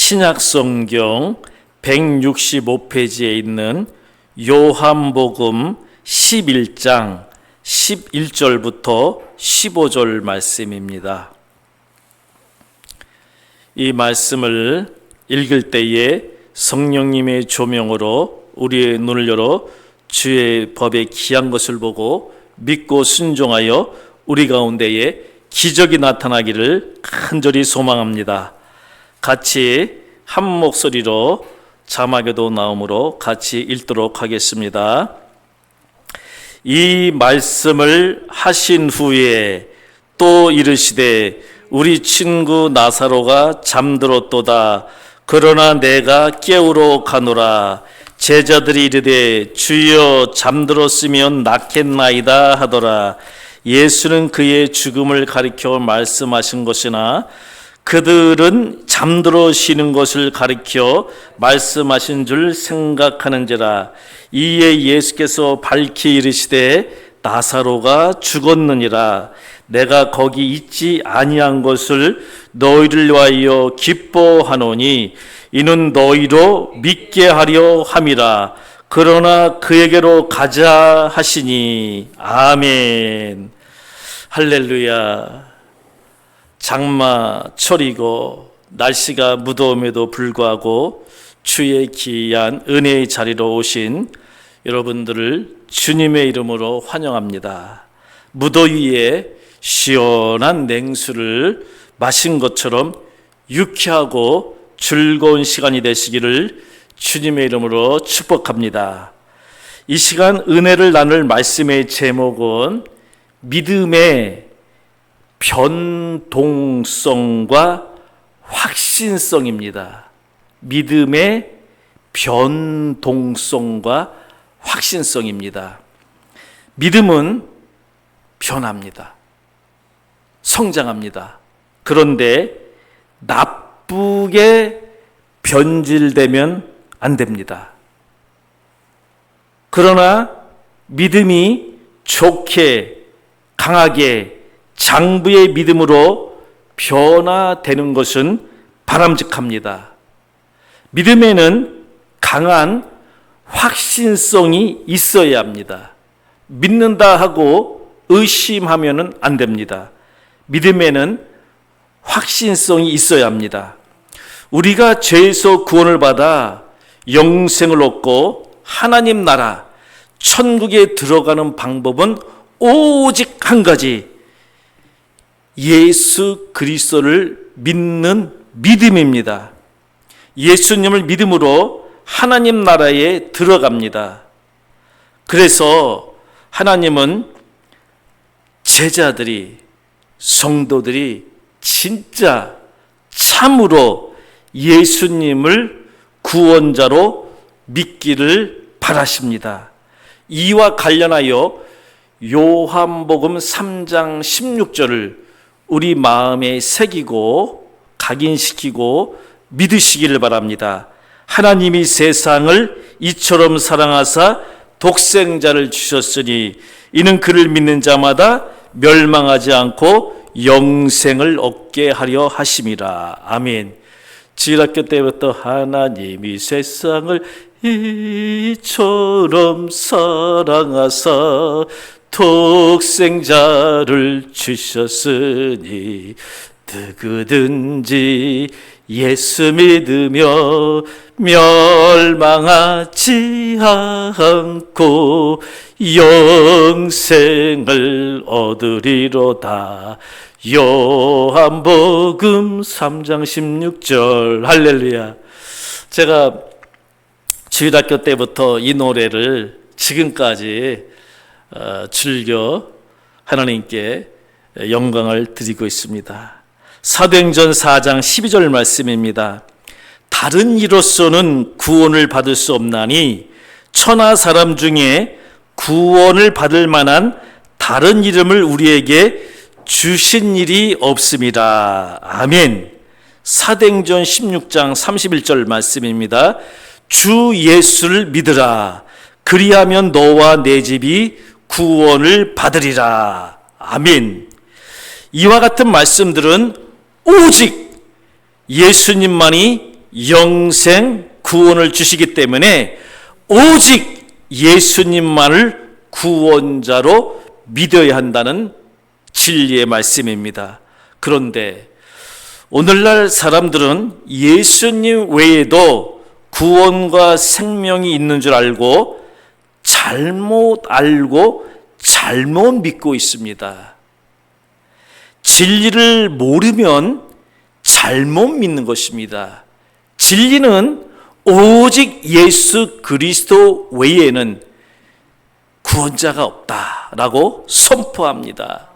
신약성경 165페이지에 있는 요한복음 11장 11절부터 15절 말씀입니다. 이 말씀을 읽을 때에 성령님의 조명으로 우리의 눈을 열어 주의 법에 귀한 것을 보고 믿고 순종하여 우리 가운데에 기적이 나타나기를 간절히 소망합니다. 같이 한 목소리로 자막에도 나오므로 같이 읽도록 하겠습니다. 이 말씀을 하신 후에 또 이르시되 우리 친구 나사로가 잠들었도다. 그러나 내가 깨우러 가노라. 제자들이 이르되 주여 잠들었으면 낫겠나이다 하더라. 예수는 그의 죽음을 가리켜 말씀하신 것이나 그들은 잠들어 쉬는 것을 가리켜 말씀하신 줄 생각하는지라. 이에 예수께서 밝히 이르시되 나사로가 죽었느니라. 내가 거기 있지 아니한 것을 너희를 위하여 기뻐하노니 이는 너희로 믿게 하려 함이라. 그러나 그에게로 가자 하시니. 아멘. 할렐루야. 장마철이고 날씨가 무더움에도 불구하고 주의 귀한 은혜의 자리로 오신 여러분들을 주님의 이름으로 환영합니다. 무더위에 시원한 냉수를 마신 것처럼 유쾌하고 즐거운 시간이 되시기를 주님의 이름으로 축복합니다. 이 시간 은혜를 나눌 말씀의 제목은 믿음의 변동성과 확신성입니다. 믿음의 변동성과 확신성입니다. 믿음은 변합니다. 성장합니다. 그런데 나쁘게 변질되면 안 됩니다. 그러나 믿음이 좋게, 강하게, 장부의 믿음으로 변화되는 것은 바람직합니다. 믿음에는 강한 확신성이 있어야 합니다. 믿는다 하고 의심하면 안 됩니다. 믿음에는 확신성이 있어야 합니다. 우리가 죄에서 구원을 받아 영생을 얻고 하나님 나라, 천국에 들어가는 방법은 오직 한 가지, 예수 그리스도를 믿는 믿음입니다. 예수님을 믿음으로 하나님 나라에 들어갑니다. 그래서 하나님은 제자들이, 성도들이 진짜 참으로 예수님을 구원자로 믿기를 바라십니다. 이와 관련하여 요한복음 3장 16절을 우리 마음에 새기고 각인시키고 믿으시기를 바랍니다. 하나님이 세상을 이처럼 사랑하사 독생자를 주셨으니 이는 그를 믿는 자마다 멸망하지 않고 영생을 얻게 하려 하심이라. 아멘. 주일학교 때부터 하나님이 세상을 이처럼 사랑하사 독생자를 주셨으니 누구든지 예수 믿으며 멸망하지 않고 영생을 얻으리로다. 요한복음 3장 16절. 할렐루야. 제가 주일학교 때부터 이 노래를 지금까지 즐겨 하나님께 영광을 드리고 있습니다. 사도행전 4장 12절 말씀입니다. 다른 이로서는 구원을 받을 수 없나니 천하 사람 중에 구원을 받을 만한 다른 이름을 우리에게 주신 일이 없습니다. 아멘. 사도행전 16장 31절 말씀입니다. 주 예수를 믿으라. 그리하면 너와 내 집이 구원을 받으리라. 아멘. 이와 같은 말씀들은 오직 예수님만이 영생, 구원을 주시기 때문에 오직 예수님만을 구원자로 믿어야 한다는 진리의 말씀입니다. 그런데 오늘날 사람들은 예수님 외에도 구원과 생명이 있는 줄 알고 잘못 믿고 있습니다. 진리를 모르면 잘못 믿는 것입니다. 진리는 오직 예수 그리스도 외에는 구원자가 없다라고 선포합니다.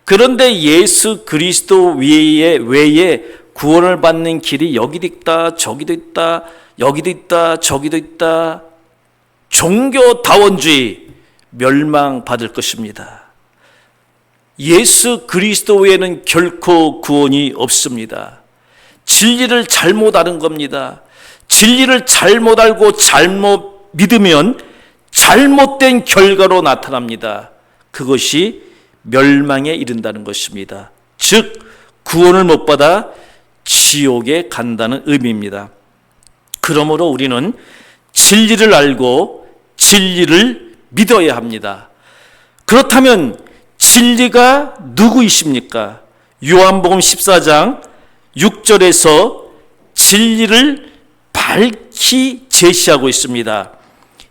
그런데 예수 그리스도 외에 구원을 받는 길이 여기도 있다, 저기도 있다, 여기도 있다, 저기도 있다. 종교다원주의 멸망받을 것입니다. 예수 그리스도 외에는 결코 구원이 없습니다. 진리를 잘못 아는 겁니다. 진리를 잘못 알고 잘못 믿으면 잘못된 결과로 나타납니다. 그것이 멸망에 이른다는 것입니다. 즉 구원을 못 받아 지옥에 간다는 의미입니다. 그러므로 우리는 진리를 알고 진리를 믿어야 합니다. 그렇다면 진리가 누구이십니까? 요한복음 14장 6절에서 진리를 밝히 제시하고 있습니다.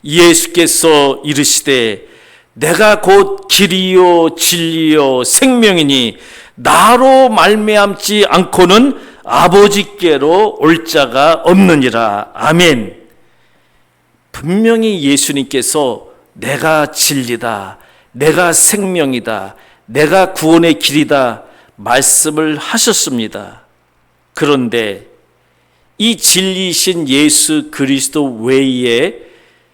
예수께서 이르시되 내가 곧 길이요 진리요 생명이니 나로 말미암지 않고는 아버지께로 올 자가 없느니라. 아멘. 분명히 예수님께서 내가 진리다, 내가 생명이다, 내가 구원의 길이다 말씀을 하셨습니다. 그런데 이 진리이신 예수 그리스도 외에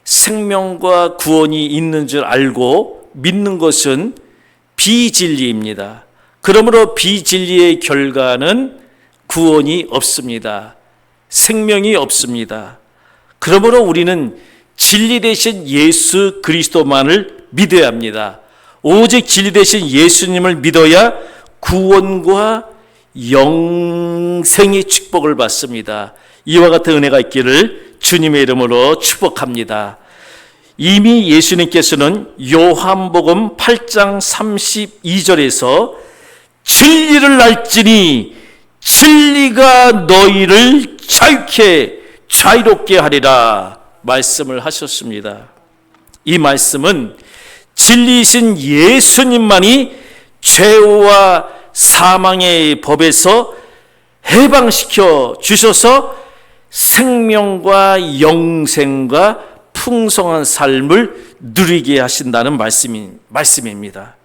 생명과 구원이 있는 줄 알고 믿는 것은 비진리입니다. 그러므로 비진리의 결과는 구원이 없습니다. 생명이 없습니다. 그러므로 우리는 진리 대신 예수 그리스도만을 믿어야 합니다. 오직 진리 대신 예수님을 믿어야 구원과 영생의 축복을 받습니다. 이와 같은 은혜가 있기를 주님의 이름으로 축복합니다. 이미 예수님께서는 요한복음 8장 32절에서 진리를 알지니 진리가 너희를 자유롭게 하리라 말씀을 하셨습니다. 이 말씀은 진리이신 예수님만이 죄와 사망의 법에서 해방시켜 주셔서 생명과 영생과 풍성한 삶을 누리게 하신다는 말씀입니다.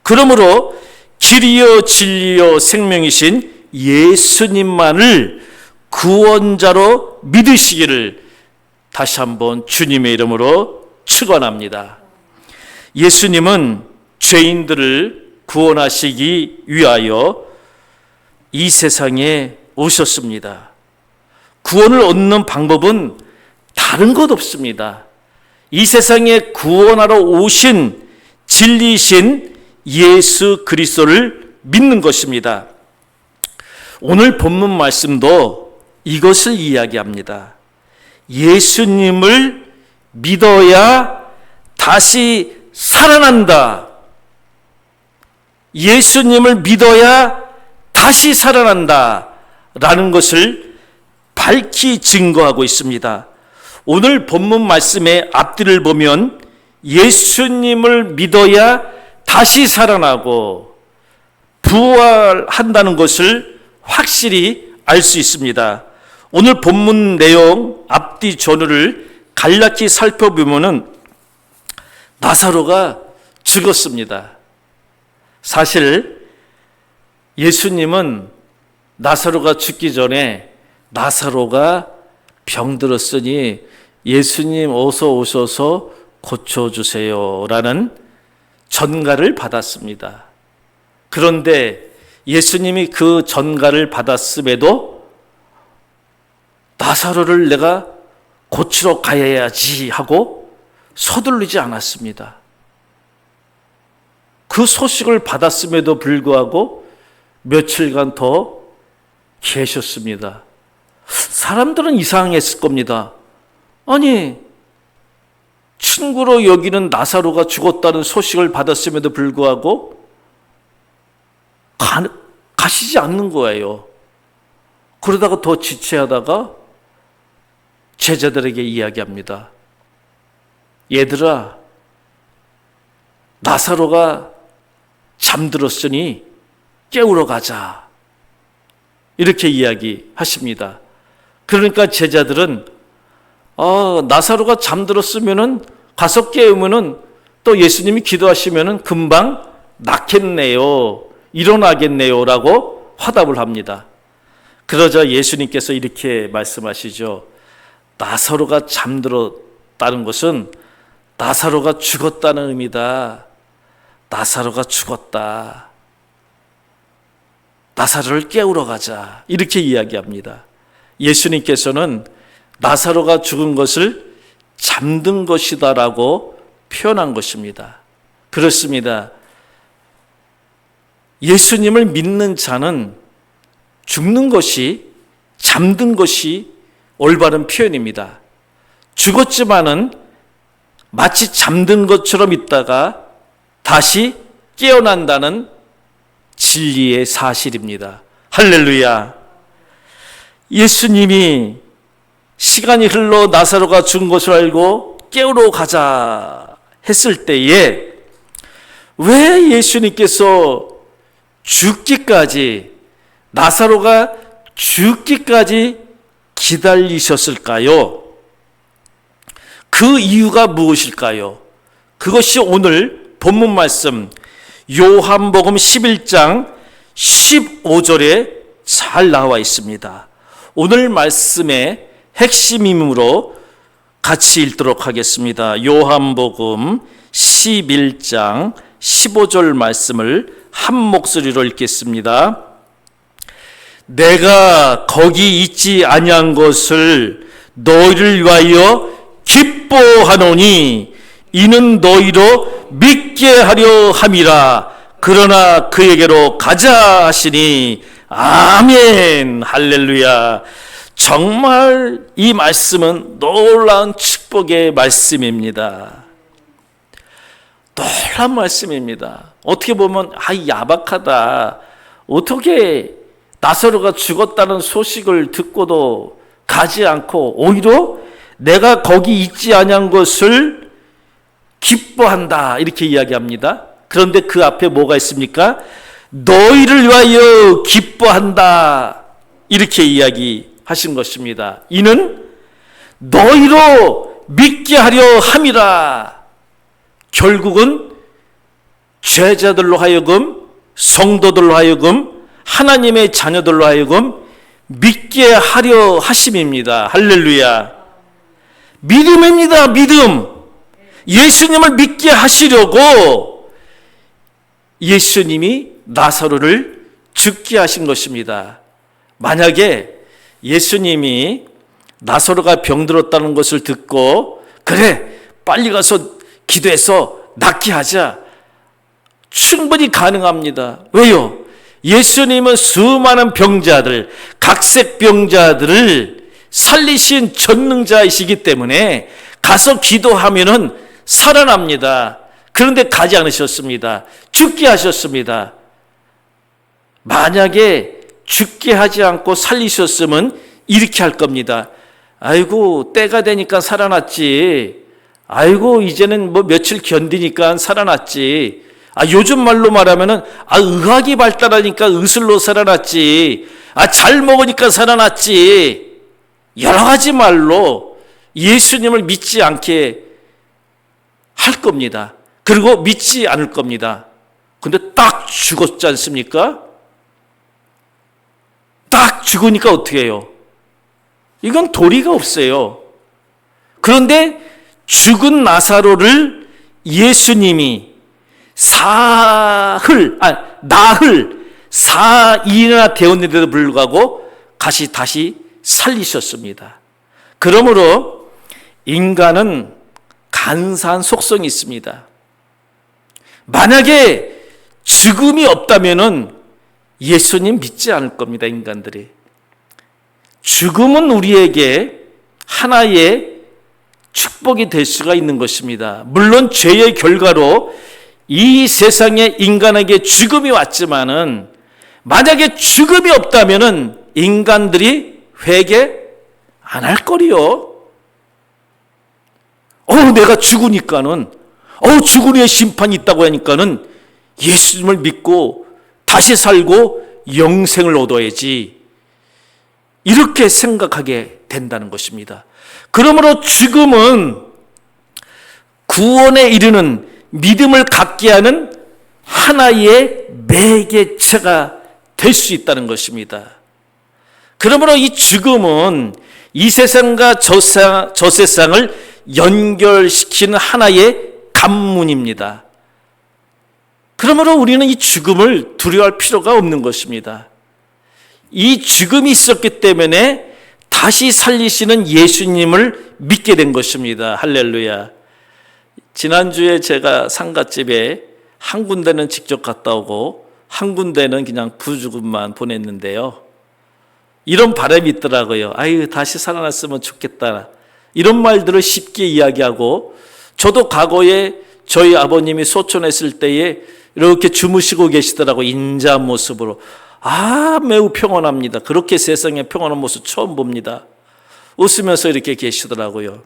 그러므로 길이요 진리요 생명이신 예수님만을 구원자로 믿으시기를 다시 한번 주님의 이름으로 축원합니다. 예수님은 죄인들을 구원하시기 위하여 이 세상에 오셨습니다. 구원을 얻는 방법은 다른 것 없습니다. 이 세상에 구원하러 오신 진리이신 예수 그리스도를 믿는 것입니다. 오늘 본문 말씀도 이것을 이야기합니다. 예수님을 믿어야 다시 살아난다. 예수님을 믿어야 다시 살아난다. 라는 것을 밝히 증거하고 있습니다. 오늘 본문 말씀의 앞뒤를 보면 예수님을 믿어야 다시 살아나고 부활한다는 것을 확실히 알 수 있습니다. 오늘 본문 내용 앞뒤 전후를 간략히 살펴보면은 나사로가 죽었습니다. 사실 예수님은 나사로가 죽기 전에 나사로가 병들었으니 예수님 어서 오셔서 고쳐주세요 라는 전가를 받았습니다. 그런데 예수님이 그 전가를 받았음에도 나사로를 내가 고치러 가야지 하고 서두르지 않았습니다. 그 소식을 받았음에도 불구하고 며칠간 더 계셨습니다. 사람들은 이상했을 겁니다. 아니, 친구로 여기는 나사로가 죽었다는 소식을 받았음에도 불구하고 가시지 않는 거예요. 그러다가 더 지체하다가 제자들에게 이야기합니다. 얘들아, 나사로가 잠들었으니 깨우러 가자. 이렇게 이야기하십니다. 그러니까 제자들은 나사로가 잠들었으면은 가서 깨우면은 또 예수님이 기도하시면은 금방 낫겠네요. 일어나겠네요. 라고 화답을 합니다. 그러자 예수님께서 이렇게 말씀하시죠. 나사로가 잠들었다는 것은 나사로가 죽었다는 의미다. 나사로가 죽었다. 나사로를 깨우러 가자. 이렇게 이야기합니다. 예수님께서는 나사로가 죽은 것을 잠든 것이다라고 표현한 것입니다. 그렇습니다. 예수님을 믿는 자는 죽는 것이, 잠든 것이 올바른 표현입니다. 죽었지만은 마치 잠든 것처럼 있다가 다시 깨어난다는 진리의 사실입니다. 할렐루야. 예수님이 시간이 흘러 나사로가 죽은 것을 알고 깨우러 가자 했을 때에 왜 예수님께서 죽기까지, 나사로가 죽기까지 기다리셨을까요? 그 이유가 무엇일까요? 그것이 오늘 본문 말씀 요한복음 11장 15절에 잘 나와 있습니다. 오늘 말씀의 핵심이므로 같이 읽도록 하겠습니다. 요한복음 11장 15절 말씀을 한 목소리로 읽겠습니다. 내가 거기 있지 아니한 것을 너희를 위하여 기뻐하노니 이는 너희로 믿게 하려 함이라. 그러나 그에게로 가자 하시니 아멘. 할렐루야. 정말 이 말씀은 놀라운 축복의 말씀입니다. 놀라운 말씀입니다. 어떻게 보면 야박하다. 어떻게 나사로가 죽었다는 소식을 듣고도 가지 않고 오히려 내가 거기 있지 아니한 것을 기뻐한다. 이렇게 이야기합니다. 그런데 그 앞에 뭐가 있습니까? 너희를 위하여 기뻐한다. 이렇게 이야기하신 것입니다. 이는 너희로 믿게 하려 함이라. 결국은 제자들로 하여금, 성도들로 하여금, 하나님의 자녀들로 하여금 믿게 하려 하심입니다. 할렐루야. 믿음입니다. 믿음. 예수님을 믿게 하시려고 예수님이 나사로를 죽게 하신 것입니다. 만약에 예수님이 나사로가 병들었다는 것을 듣고 그래 빨리 가서 기도해서 낫게 하자, 충분히 가능합니다. 왜요? 예수님은 수많은 병자들, 각색 병자들을 살리신 전능자이시기 때문에 가서 기도하면은 살아납니다. 그런데 가지 않으셨습니다. 죽게 하셨습니다. 만약에 죽게 하지 않고 살리셨으면 이렇게 할 겁니다. 아이고 때가 되니까 살아났지. 아이고 이제는 뭐 며칠 견디니까 살아났지. 요즘 말로 말하면은 의학이 발달하니까 의술로 살아났지. 잘 먹으니까 살아났지. 여러 가지 말로 예수님을 믿지 않게 할 겁니다. 그리고 믿지 않을 겁니다. 근데 딱 죽었지 않습니까? 딱 죽으니까 어떻게 해요? 이건 도리가 없어요. 그런데 죽은 나사로를 예수님이 나흘 4일이나 되었는데도 불구하고 다시 살리셨습니다. 그러므로 인간은 간사한 속성이 있습니다. 만약에 죽음이 없다면은 예수님 믿지 않을 겁니다. 인간들이 죽음은 우리에게 하나의 축복이 될 수가 있는 것입니다. 물론 죄의 결과로 이 세상에 인간에게 죽음이 왔지만은 만약에 죽음이 없다면은 인간들이 회개 안 할 거리요. 내가 죽으니까는, 죽은 후에 심판이 있다고 하니까는 예수님을 믿고 다시 살고 영생을 얻어야지. 이렇게 생각하게 된다는 것입니다. 그러므로 죽음은 구원에 이르는 믿음을 갖게 하는 하나의 매개체가 될 수 있다는 것입니다. 그러므로 이 죽음은 이 세상과 저 세상을 연결시키는 하나의 관문입니다. 그러므로 우리는 이 죽음을 두려워할 필요가 없는 것입니다. 이 죽음이 있었기 때문에 다시 살리시는 예수님을 믿게 된 것입니다. 할렐루야. 지난주에 제가 상가집에 한 군데는 직접 갔다 오고 한 군데는 그냥 부주금만 보냈는데요. 이런 바람이 있더라고요. 다시 살아났으면 좋겠다. 이런 말들을 쉽게 이야기하고, 저도 과거에 저희 아버님이 소천했을 때에 이렇게 주무시고 계시더라고요. 인자한 모습으로. 매우 평온합니다. 그렇게 세상에 평온한 모습 처음 봅니다. 웃으면서 이렇게 계시더라고요.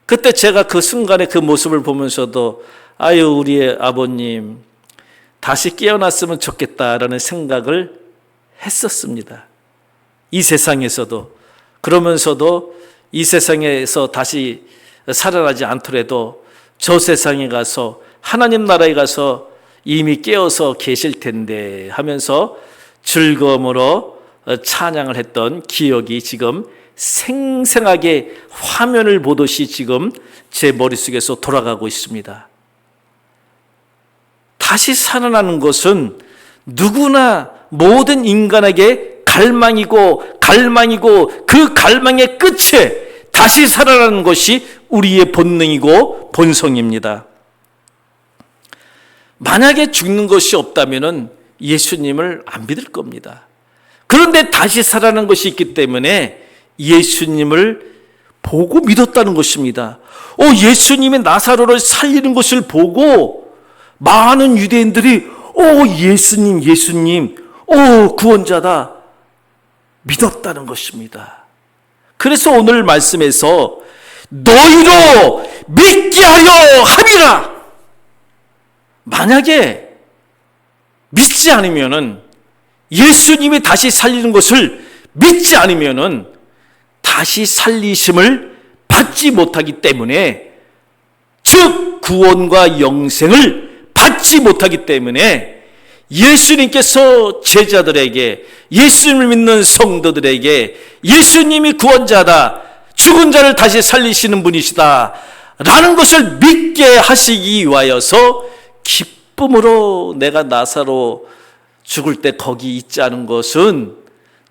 그때 제가 그 순간에 그 모습을 보면서도 우리의 아버님 다시 깨어났으면 좋겠다라는 생각을 했었습니다. 이 세상에서도. 그러면서도 이 세상에서 다시 살아나지 않더라도 저 세상에 가서 하나님 나라에 가서 이미 깨어서 계실 텐데 하면서 즐거움으로 찬양을 했던 기억이 지금 생생하게 화면을 보듯이 지금 제 머릿속에서 돌아가고 있습니다. 다시 살아나는 것은 누구나 모든 인간에게 갈망이고 그 갈망의 끝에 다시 살아나는 것이 우리의 본능이고 본성입니다. 만약에 죽는 것이 없다면 예수님을 안 믿을 겁니다. 그런데 다시 살아나는 것이 있기 때문에 예수님을 보고 믿었다는 것입니다. 예수님이 나사로를 살리는 것을 보고 많은 유대인들이 예수님 구원자다 믿었다는 것입니다. 그래서 오늘 말씀에서 너희로 믿게 하려 함이라. 만약에 믿지 않으면은, 예수님이 다시 살리는 것을 믿지 않으면은 다시 살리심을 받지 못하기 때문에, 즉 구원과 영생을 받지 못하기 때문에 예수님께서 제자들에게, 예수님을 믿는 성도들에게 예수님이 구원자다, 죽은 자를 다시 살리시는 분이시다 라는 것을 믿게 하시기 위하여서 기쁨으로 내가 나사로 죽을 때 거기 있지 않은 것은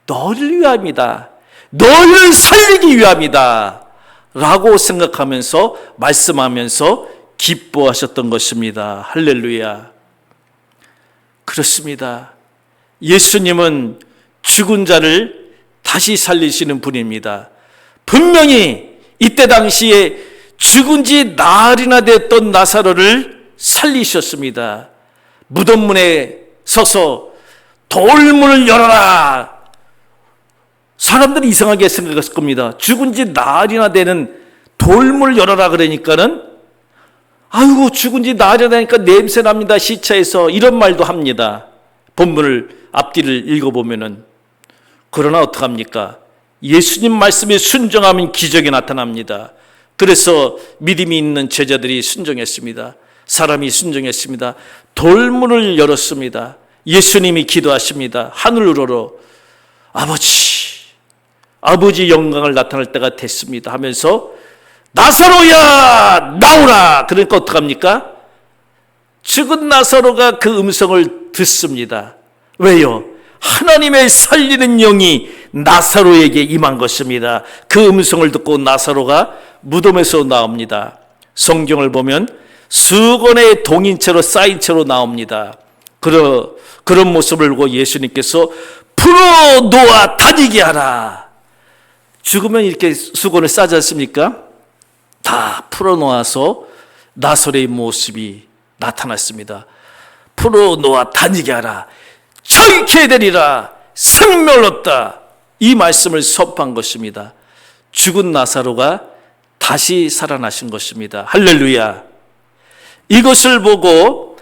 너를 위함이다, 너를 살리기 위함이다 라고 생각하면서 말씀하면서 기뻐하셨던 것입니다. 할렐루야. 그렇습니다. 예수님은 죽은 자를 다시 살리시는 분입니다. 분명히 이때 당시에 죽은 지 나흘이나 됐던 나사로를 살리셨습니다. 무덤문에 서서 돌문을 열어라. 사람들이 이상하게 생각했을 겁니다. 죽은 지 나흘이나 되는 돌문을 열어라 그러니까는 죽은 지 나흘이나 되니까 냄새 납니다. 시차에서 이런 말도 합니다. 본문을 앞뒤를 읽어보면은. 그러나 어떡합니까? 예수님 말씀에 순종하면 기적이 나타납니다. 그래서 믿음이 있는 제자들이 순종했습니다. 사람이 순종했습니다. 돌문을 열었습니다. 예수님이 기도하십니다. 하늘으로 아버지 영광을 나타낼 때가 됐습니다 하면서 나사로야 나오라. 그러니까 어떡합니까? 죽은 나사로가 그 음성을 듣습니다. 왜요? 하나님의 살리는 영이 나사로에게 임한 것입니다. 그 음성을 듣고 나사로가 무덤에서 나옵니다. 성경을 보면 수건의 동인채로 쌓인 채로 나옵니다. 그런 모습을 보고 예수님께서 풀어놓아 다니게 하라. 죽으면 이렇게 수건을 싸지 않습니까? 다 풀어놓아서 나사로의 모습이 나타났습니다. 풀어놓아 다니게 하라. 정케 되리라. 생명을 얻다. 이 말씀을 선포한 것입니다. 죽은 나사로가 다시 살아나신 것입니다. 할렐루야. 이것을 보고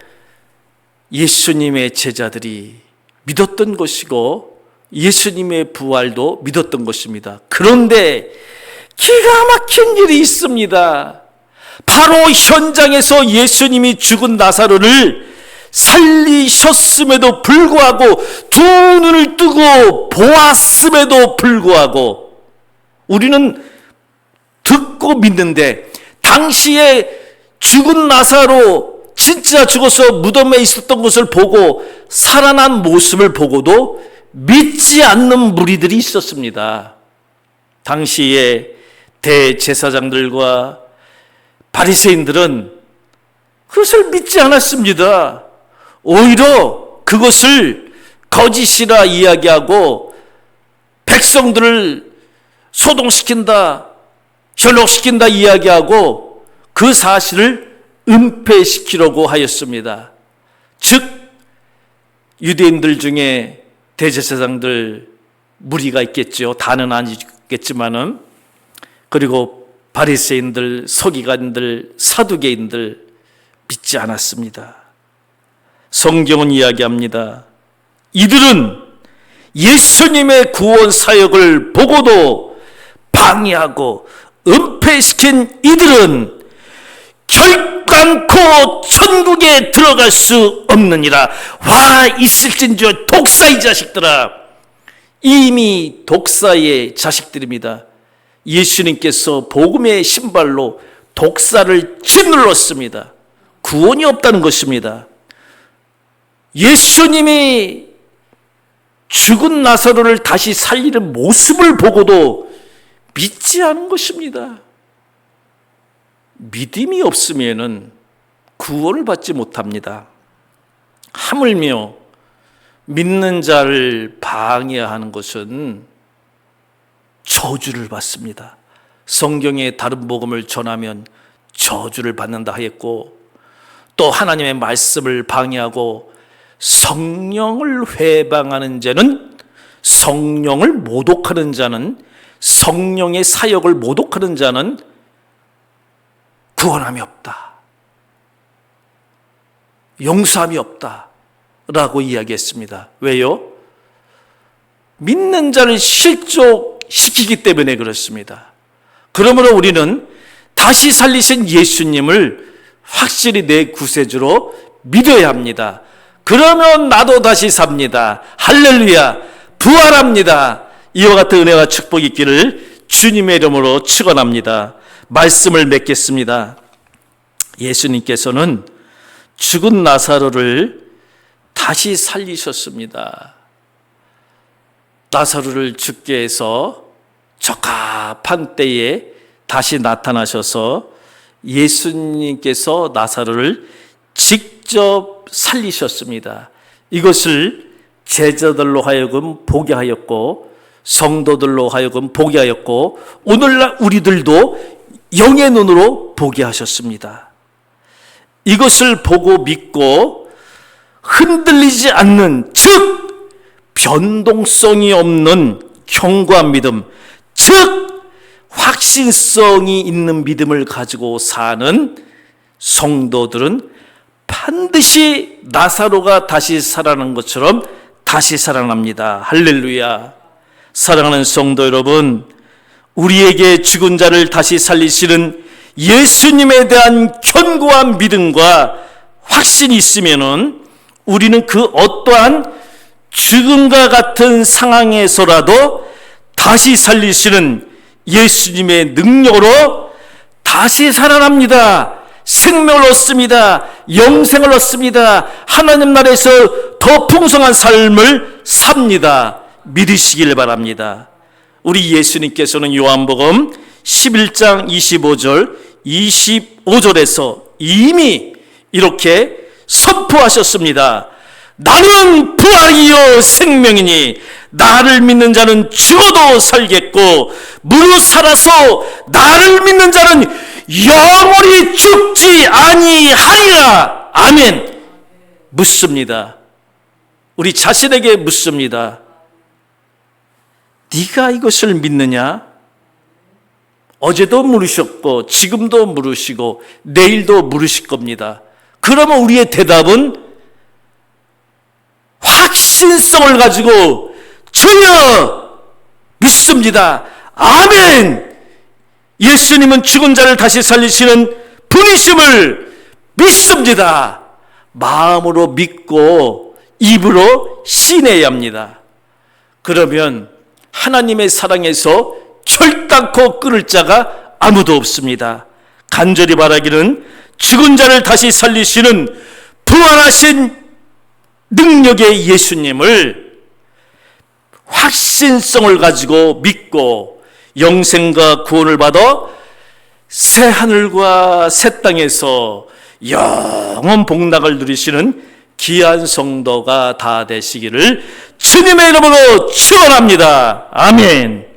예수님의 제자들이 믿었던 것이고 예수님의 부활도 믿었던 것입니다. 그런데 기가 막힌 일이 있습니다. 바로 현장에서 예수님이 죽은 나사로를 살리셨음에도 불구하고 두 눈을 뜨고 보았음에도 불구하고 우리는 듣고 믿는데 당시에 죽은 나사로 진짜 죽어서 무덤에 있었던 것을 보고 살아난 모습을 보고도 믿지 않는 무리들이 있었습니다. 당시에 대제사장들과 바리새인들은 그것을 믿지 않았습니다. 오히려 그것을 거짓이라 이야기하고 백성들을 소동시킨다, 현혹시킨다 이야기하고 그 사실을 은폐시키려고 하였습니다. 즉 유대인들 중에 대제사장들 무리가 있겠죠. 다는 아니겠지만은, 그리고 바리새인들, 서기관들, 사두개인들 믿지 않았습니다. 성경은 이야기합니다. 이들은 예수님의 구원 사역을 보고도 방해하고 은폐시킨 이들은 결단코 천국에 들어갈 수 없느니라. 와 있을진저 독사의 자식들아. 이미 독사의 자식들입니다. 예수님께서 복음의 신발로 독사를 짓눌렀습니다. 구원이 없다는 것입니다. 예수님이 죽은 나사로를 다시 살리는 모습을 보고도 믿지 않은 것입니다. 믿음이 없으면 구원을 받지 못합니다. 하물며 믿는 자를 방해하는 것은 저주를 받습니다. 성경의 다른 복음을 전하면 저주를 받는다 하였고, 또 하나님의 말씀을 방해하고 성령을 회방하는 자는, 성령을 모독하는 자는, 성령의 사역을 모독하는 자는 구원함이 없다, 용서함이 없다 라고 이야기했습니다. 왜요? 믿는 자를 실족시키기 때문에 그렇습니다. 그러므로 우리는 다시 살리신 예수님을 확실히 내 구세주로 믿어야 합니다. 그러면 나도 다시 삽니다. 할렐루야. 부활합니다. 이와 같은 은혜와 축복이 있기를 주님의 이름으로 축원합니다. 말씀을 맺겠습니다. 예수님께서는 죽은 나사로를 다시 살리셨습니다. 나사로를 죽게 해서 적합한 때에 다시 나타나셔서 예수님께서 나사로를 직접 살리셨습니다. 이것을 제자들로 하여금 보게 하였고, 성도들로 하여금 보게 하였고, 오늘날 우리들도 영의 눈으로 보게 하셨습니다. 이것을 보고 믿고 흔들리지 않는, 즉 변동성이 없는 견고한 믿음, 즉 확신성이 있는 믿음을 가지고 사는 성도들은 반드시 나사로가 다시 살아난 것처럼 다시 살아납니다. 할렐루야. 사랑하는 성도 여러분, 우리에게 죽은 자를 다시 살리시는 예수님에 대한 견고한 믿음과 확신이 있으면은 우리는 그 어떠한 죽음과 같은 상황에서라도 다시 살리시는 예수님의 능력으로 다시 살아납니다. 생명을 얻습니다. 영생을 얻습니다. 하나님 나라에서 더 풍성한 삶을 삽니다. 믿으시길 바랍니다. 우리 예수님께서는 요한복음 11장 25절 25절에서 이미 이렇게 선포하셨습니다. 나는 부활이요 생명이니 나를 믿는 자는 죽어도 살겠고 무릇 살아서 나를 믿는 자는 영원히 죽지 아니하리라. 아멘. 묻습니다. 우리 자신에게 묻습니다. 네가 이것을 믿느냐? 어제도 물으셨고 지금도 물으시고 내일도 물으실 겁니다. 그러면 우리의 대답은 확신성을 가지고 주여 믿습니다. 아멘. 예수님은 죽은 자를 다시 살리시는 분이심을 믿습니다. 마음으로 믿고 입으로 시인해야 합니다. 그러면 하나님의 사랑에서 결단코 끊을 자가 아무도 없습니다. 간절히 바라기는 죽은 자를 다시 살리시는 부활하신 능력의 예수님을 확신성을 가지고 믿고 영생과 구원을 받아 새 하늘과 새 땅에서 영원 복락을 누리시는 귀한 성도가 다 되시기를 주님의 이름으로 축원합니다. 아멘.